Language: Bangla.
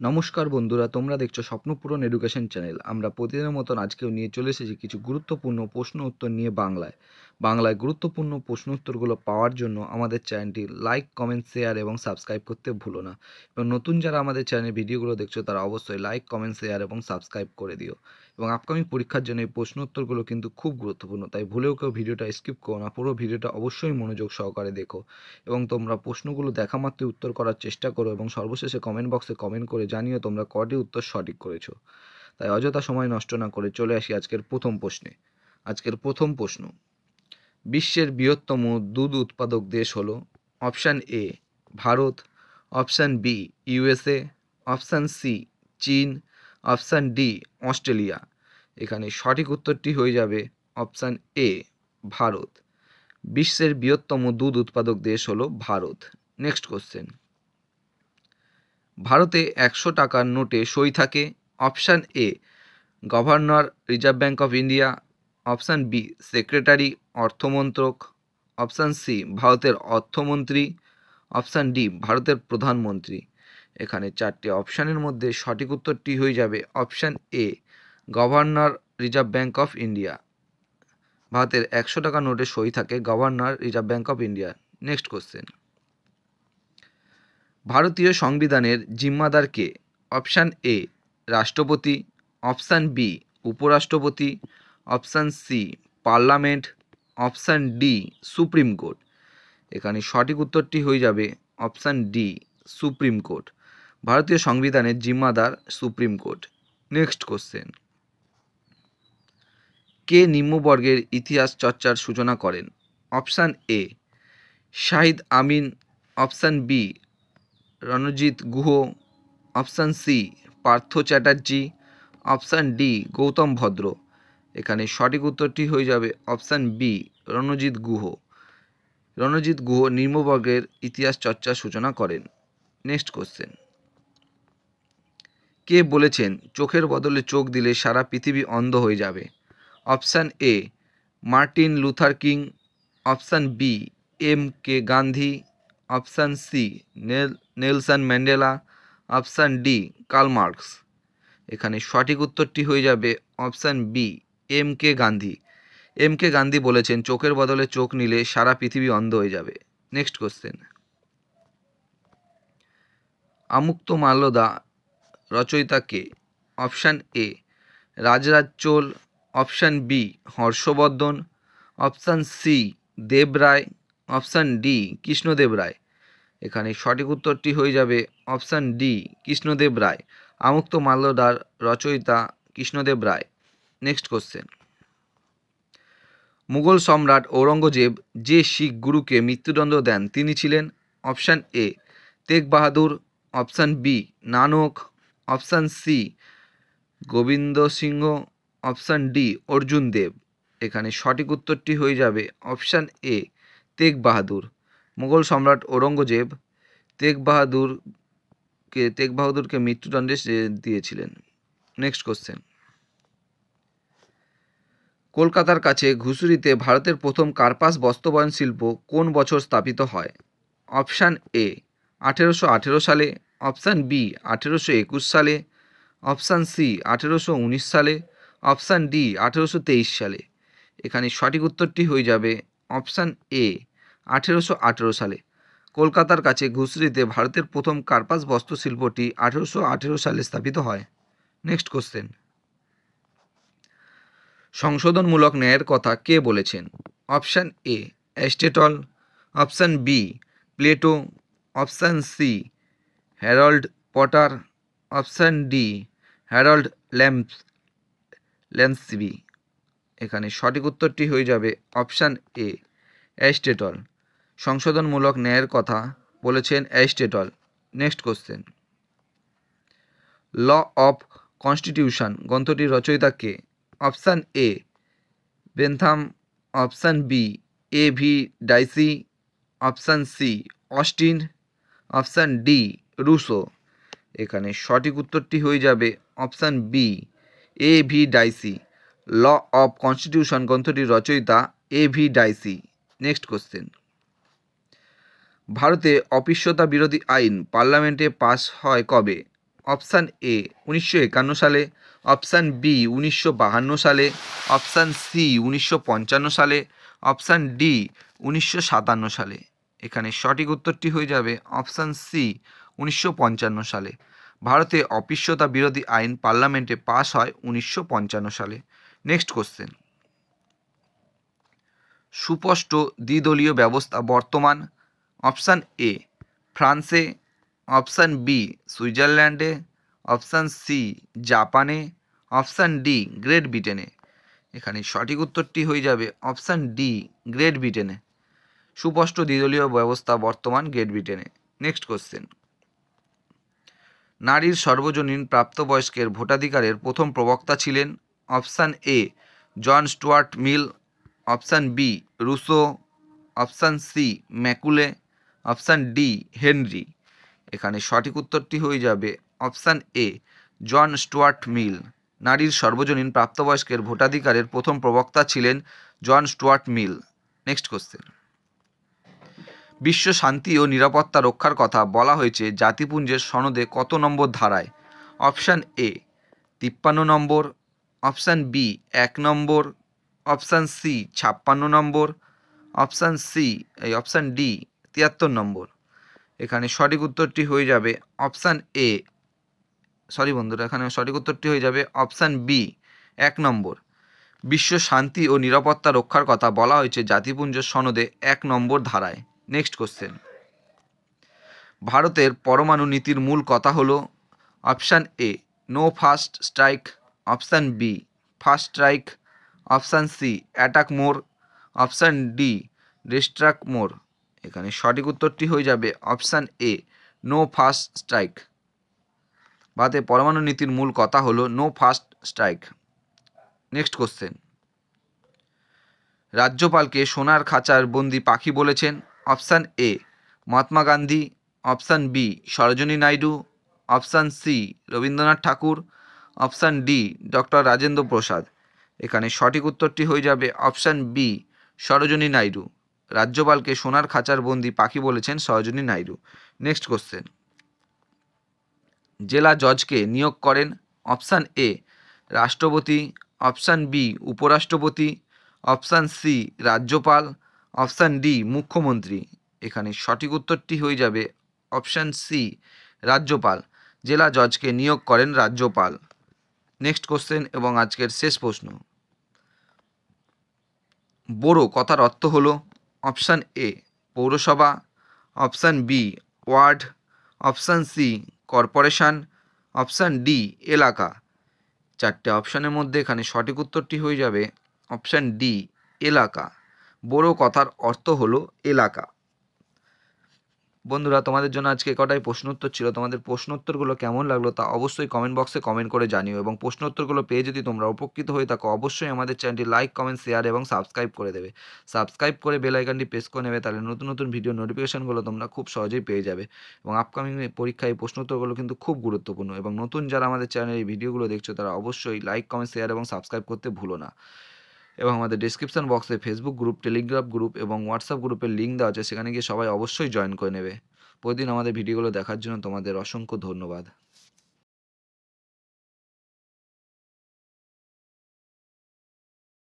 নমস্কার বন্ধুরা, তোমরা দেখছো স্বপ্নপূরণ এডুকেশন চ্যানেল। আমরা প্রতিদিনের মতন আজকেও নিয়ে চলে এসেছি কিছু গুরুত্বপূর্ণ প্রশ্ন উত্তর নিয়ে বাংলায় গুরুত্বপূর্ণ প্রশ্ন উত্তরগুলো পাওয়ার জন্য আমাদের চ্যানেলটি লাইক, কমেন্ট, শেয়ার এবং সাবস্ক্রাইব করতে ভুলো না। এবং নতুন যারা আমাদের চ্যানেলের ভিডিওগুলো দেখছো তারা অবশ্যই লাইক, কমেন্ট, শেয়ার এবং সাবস্ক্রাইব করে দিও। এবং আপকামিং পরীক্ষার জন্য এই প্রশ্ন উত্তরগুলো কিন্তু খুব গুরুত্বপূর্ণ, তাই ভুলেও কেউ ভিডিওটা স্কিপ করো না, পুরো ভিডিওটা অবশ্যই মনোযোগ সহকারে দেখো। এবং তোমরা প্রশ্নগুলো দেখা মাত্রই উত্তর করার চেষ্টা করো এবং সর্বশেষে কমেন্ট বক্সে কমেন্ট করে জানিও তোমরা কটি উত্তর সঠিক করেছো। তাই অযথা সময় নষ্ট না করে চলে আসি আজকের প্রথম প্রশ্নে। আজকের প্রথম প্রশ্ন: বিশ্বের বৃহত্তম দুধ উৎপাদক দেশ হলো? Option A Bharat, option B USA, option C চীন, অপশান ডি অস্ট্রেলিয়া। এখানে সঠিক উত্তরটি হয়ে যাবে অপশান এ ভারত। বিশ্বের বৃহত্তম দুধ উৎপাদক দেশ হলো ভারত। নেক্সট কোশ্চেন: ভারতে 100 টাকার নোটে সই থাকে? Option A governor Reserve Bank of India, option B secretary অর্থমন্ত্রক, অপশান সি ভারতের অর্থমন্ত্রী, অপশান ডি ভারতের প্রধানমন্ত্রী। এখানে চারটি অপশানের মধ্যে সঠিক উত্তরটি হয়ে যাবে option A governor Reserve Bank of India. ভারতের 100 টাকা নোটে সই থাকে governor Reserve Bank of India. Next question: ভারতীয় সংবিধানের জিম্মাদার কে? অপশান এ রাষ্ট্রপতি, অপশান বি উপরাষ্ট্রপতি, option C parliament, option D Supreme Court. এখানে সঠিক উত্তরটি হয়ে যাবে অপশান ডি সুপ্রিম কোর্ট। ভারতীয় সংবিধানের জিম্মাদার সুপ্রিম কোর্ট। নেক্সট কোশ্চেন: কে নিম্নবর্গের ইতিহাস চর্চার সূচনা করেন? Option A Shahid Amin, option B Ranajit Guha, option C Partha Chatterjee, option D Gautam Bhadra. এখানে সঠিক উত্তরটি হয়ে যাবে অপশান বি রণজিৎ গুহ। রণজিৎ গুহ নিম্নবর্গের ইতিহাস চর্চার সূচনা করেন। নেক্সট কোশ্চেন: কে বলেছেন চোখের বদলে চোখ দিলে সারা পৃথিবী অন্ধ হয়ে যাবে? Option A Martin Luther King, option B M K Gandhi, option C Nelson Mandela, option D Karl Marx. এখানে সঠিক উত্তরটি হয়ে যাবে option B M K Gandhi. M K Gandhi বলেছেন চোখের বদলে চোখ নিলে সারা পৃথিবী অন্ধ হয়ে যাবে। নেক্সট কোশ্চেন: আমুক্তমাল্যদা রচয়িতা কে? Option A Rajaraja Chola, option B Harshavardhana, option C Deva Raya, option D Krishnadeva Raya. এখানে সঠিক উত্তরটি হয়ে যাবে অপশান ডি কৃষ্ণদেব রায়। আমুক্তমাল্যদার রচয়িতা কৃষ্ণদেব রায়। নেক্সট কোশ্চেন: মুঘল সম্রাট ঔরঙ্গজেব যে শিখ গুরুকে মৃত্যুদণ্ড দেন তিনি ছিলেন? Option A Tegh Bahadur, option B Nanak, option C Gobind Singh, option D Arjan Dev. এখানে সঠিক উত্তরটি হয়ে যাবে অপশান এ তেগ বাহাদুর। মুঘল সম্রাট ঔরঙ্গজেব তেগ বাহাদুরকে মৃত্যুদণ্ডে দিয়েছিলেন। নেক্সট কোশ্চেন: কলকাতার কাছে ঘুষুরিতে ভারতের প্রথম কার্পাস বস্ত্রবয়ন শিল্প কোন বছর স্থাপিত হয়? অপশান এ 1818 সালে, অপশান বি 1821 সালে, অপশান সি 1819 সালে, অপশান ডি 1823 সালে। এখানে সঠিক উত্তরটি হয়ে যাবে অপশান এ 1818 সালে। কলকাতার কাছে ঘুষুরিতে ভারতের প্রথম কার্পাস বস্ত্র শিল্পটি 1818 সালে স্থাপিত হয়। নেক্সট কোশ্চেন: সংশোধনমূলক ন্যায়ের কথা কে বলেছেন? Option A Aristotle, option B Plato, option C Harold Potter, option D Harold Lamsby. এখানে সঠিক উত্তরটি হয়ে যাবে অপশান এ অ্যারিস্টটল। সংশোধনমূলক ন্যায়ের কথা বলেছেন Aristotle. Next question: law of constitution গ্রন্থটির রচয়িতা কে? Option A Bentham, option B A V Dicey, option C Austin, option D Rousseau. এখানে সঠিক উত্তরটি হয়ে যাবে option B A V Dicey. Law of constitution গ্রন্থটির রচয়িতা A V Dicey. Next question: ভারতে অস্পৃশ্যতা বিরোধী আইন পার্লামেন্টে পাস হয় কবে? অপশান এ 1951 সালে, অপশান বি 1952 সালে, অপশান সি 1955 সালে, অপশান ডি 1957 সালে। এখানে সঠিক উত্তরটি হয়ে যাবে অপশান সি 1955 সালে। ভারতে অস্পৃশ্যতা বিরোধী আইন পার্লামেন্টে পাস হয় 1955 সালে। নেক্সট কোশ্চেন, সুস্পষ্ট দ্বিদলীয় ব্যবস্থা বর্তমান অপশান এ ফ্রান্সে, অপশান বি সুইজারল্যান্ডে, অপশান সি জাপানে, অপশান ডি গ্রেট ব্রিটেনে। এখানে সঠিক উত্তরটি হয়ে যাবে অপশান ডি গ্রেট ব্রিটেনে। সুস্পষ্ট দ্বিদলীয় ব্যবস্থা বর্তমান গ্রেট ব্রিটেনে। নেক্সট কোশ্চেন, নারীর সর্বজনীন প্রাপ্তবয়স্কের ভোটাধিকারের প্রথম প্রবক্তা ছিলেন option A John Stuart Mill, option B Rousseau, option C Macaulay, option D Henry. এখানে সঠিক উত্তরটি হয়ে যাবে অপশান এ জন স্টুয়ার্ট মিল। নারীর সর্বজনীন প্রাপ্তবয়স্কের ভোটাধিকারের প্রথম প্রবক্তা ছিলেন জন স্টুয়ার্ট মিল। নেক্সট কোশ্চেন, বিশ্ব শান্তি ও নিরাপত্তা রক্ষার কথা বলা হয়েছে জাতিপুঞ্জের সনদে কত নম্বর ধারায়? Option A 53 number, option B 1 number, option C 56 number, option D 73 number. এখানে সঠিক উত্তরটি হয়ে যাবে অপশান এ, এখানে সঠিক উত্তরটি হয়ে যাবে অপশান বি 1 নম্বর। বিশ্ব শান্তি ও নিরাপত্তা রক্ষার কথা বলা হয়েছে জাতিপুঞ্জের সনদে 1 নম্বর ধারায়। নেক্সট কোশ্চেন, ভারতের পরমাণু নীতির মূল কথা হলো option A no first strike, option B first strike, option C attack more, option D distract more. এখানে সঠিক উত্তরটি হয়ে যাবে option A no first strike. ভারতের পরমাণু নীতির মূল কথা হলো no first strike. Next question, রাজ্যপালকে সোনার খাঁচার বন্দি পাখি বলেছেন option A Mahatma Gandhi, option B Sarojini Naidu, option C Rabindranath Thakur, option D doctor Rajendra Prasad. এখানে সঠিক উত্তরটি হয়ে যাবে অপশান বি সরোজিনী নাইডু। রাজ্যপালকে সোনার খাঁচার বন্দি পাখি বলেছেন সরোজিনী নাইডু। নেক্সট কোশ্চেন, জেলা জজকে নিয়োগ করেন অপশান এ রাষ্ট্রপতি, অপশান বি উপরাষ্ট্রপতি, অপশান সি রাজ্যপাল, অপশান ডি মুখ্যমন্ত্রী। এখানে সঠিক উত্তরটি হয়ে যাবে অপশান সি রাজ্যপাল। জেলা জজকে নিয়োগ করেন রাজ্যপাল। নেক্সট কোশ্চেন এবং আজকের শেষ প্রশ্ন, বোরো কথার অর্থ হলো অপশান এ পৌরসভা, option B ward, option C corporation, option D এলাকা। চারটে অপশানের মধ্যে এখানে সঠিক উত্তরটি হয়ে যাবে অপশান ডি এলাকা। বোরো কথার অর্থ হলো এলাকা। বন্ধুরা, তোমাদের জন্য আজকে কটাই প্রশ্নোত্তর ছিল। তোমাদের প্রশ্নোত্তরগুলো কেমন লাগলো তা অবশ্যই কমেন্ট বক্সে কমেন্ট করে জানিও, এবং প্রশ্নোত্তরগুলো পেয়ে যদি তোমরা উপকৃত হয়ে থাকো অবশ্যই আমাদের চ্যানেলটি লাইক, কমেন্ট, শেয়ার এবং সাবস্ক্রাইব করে দেবে। সাবস্ক্রাইব করে বেল আইকনটি প্রেস করে নেবে, তাহলে নতুন নতুন ভিডিও নোটিফিকেশনগুলো তোমরা খুব সহজেই পেয়ে যাবে। এবং আপকামিং পরীক্ষায় এই প্রশ্নোত্তরগুলো কিন্তু খুব গুরুত্বপূর্ণ, এবং নতুন যারা আমাদের চ্যানেলে এই ভিডিওগুলো দেখছো তারা অবশ্যই লাইক, কমেন্ট, শেয়ার এবং সাবস্ক্রাইব করতে ভুলো না। এবং আমাদের ডিসক্রিপশন বক্সে ফেসবুক গ্রুপ, টেলিগ্রাম গ্রুপ এবং হোয়াটসঅ্যাপ গ্রুপের লিঙ্ক দেওয়া আছে, সেখানে গিয়ে সবাই অবশ্যই জয়েন করে নেবে। প্রতিদিন আমাদের ভিডিওগুলো দেখার জন্য তোমাদের অসংখ্য ধন্যবাদ।